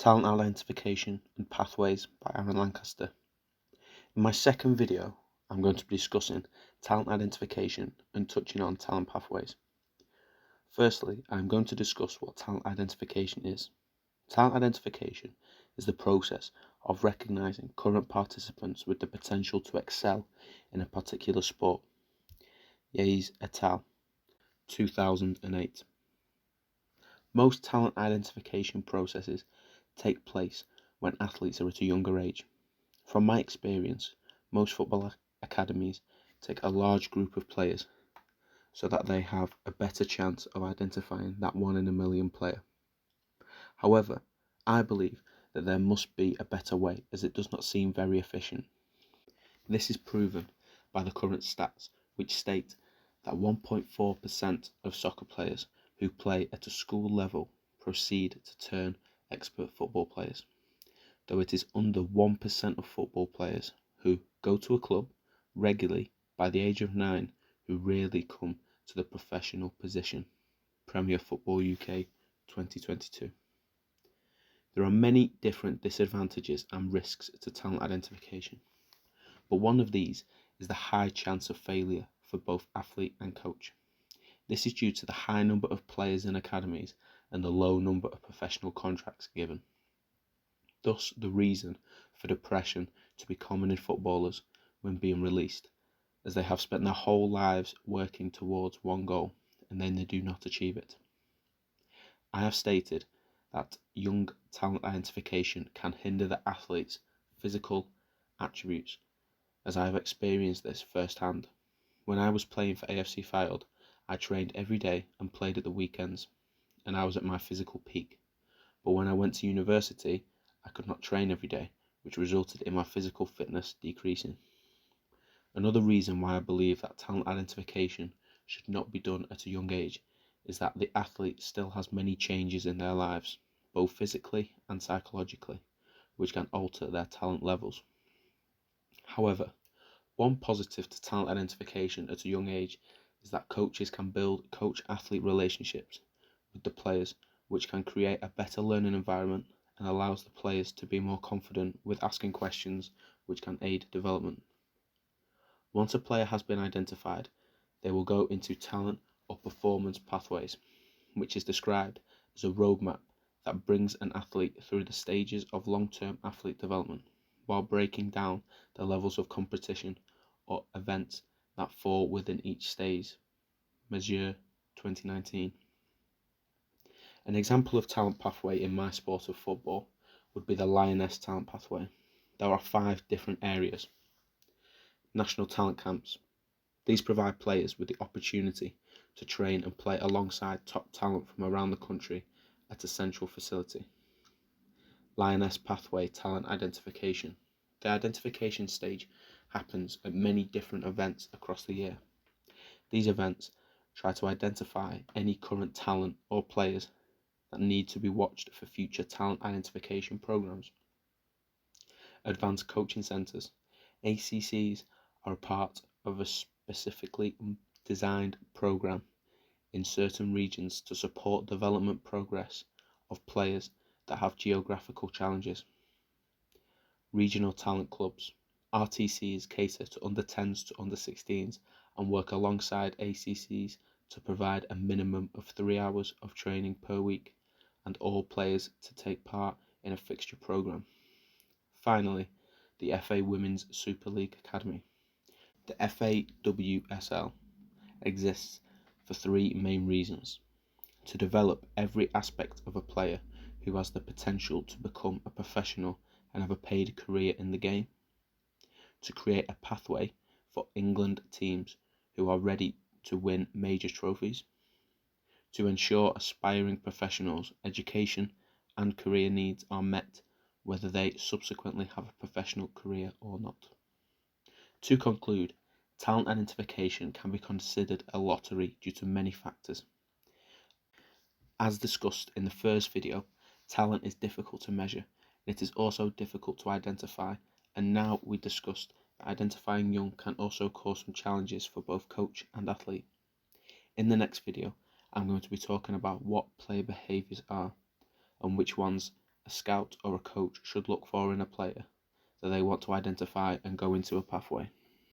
Talent Identification and Pathways by Aaron Lancaster. In my second video, I'm going to be discussing talent identification and touching on talent pathways. Firstly, I'm going to discuss what talent identification is. Talent identification is the process of recognizing current participants with the potential to excel in a particular sport. Yates et al., 2008. Most talent identification processes take place when athletes are at a younger age. From my experience, most football academies take a large group of players so that they have a better chance of identifying that 1 in a million player. However, I believe that there must be a better way, as it does not seem very efficient. This is proven by the current stats, which state that 1.4% of soccer players who play at a school level proceed to turn expert football players, though it is under 1% of football players who go to a club regularly by the age of 9 who really come to the professional position. Premier Football UK 2022. There are many different disadvantages and risks to talent identification, but one of these is the high chance of failure for both athlete and coach. This is due to the high number of players in academies and the low number of professional contracts given. Thus, the reason for depression to be common in footballers when being released, as they have spent their whole lives working towards one goal and then they do not achieve it. I have stated that young talent identification can hinder the athlete's physical attributes, as I have experienced this firsthand. When I was playing for AFC Fylde, I trained every day and played at the weekends, and I was at my physical peak. But when I went to university, I could not train every day, which resulted in my physical fitness decreasing. Another reason why I believe that talent identification should not be done at a young age is that the athlete still has many changes in their lives, both physically and psychologically, which can alter their talent levels. However, one positive to talent identification at a young age is that coaches can build coach-athlete relationships with the players, which can create a better learning environment and allows the players to be more confident with asking questions, which can aid development. Once a player has been identified, they will go into talent or performance pathways, which is described as a roadmap that brings an athlete through the stages of long-term athlete development, while breaking down the levels of competition or events that fall within each stage. Mesure 2019. An example of talent pathway in my sport of football would be the Lioness talent pathway. There are 5 different areas. National talent camps. These provide players with the opportunity to train and play alongside top talent from around the country at a central facility. Lioness pathway talent identification. The identification stage happens at many different events across the year. These events try to identify any current talent or players that need to be watched for future talent identification programs. Advanced coaching centers. ACCs are a part of a specifically designed program in certain regions to support development progress of players that have geographical challenges. Regional talent clubs. RTCs cater to under 10s to under 16s and work alongside ACCs to provide a minimum of 3 hours of training per week and all players to take part in a fixture program. Finally, the FA Women's Super League Academy. The FAWSL exists for 3 main reasons: to develop every aspect of a player who has the potential to become a professional and have a paid career in the game, to create a pathway for England teams who are ready to win major trophies, to ensure aspiring professionals' education and career needs are met whether they subsequently have a professional career or not. To conclude, talent identification can be considered a lottery due to many factors. As discussed in the first video, talent is difficult to measure, and it is also difficult to identify, and now we discussed that identifying young can also cause some challenges for both coach and athlete. In the next video, I'm going to be talking about what player behaviours are and which ones a scout or a coach should look for in a player that they want to identify and go into a pathway?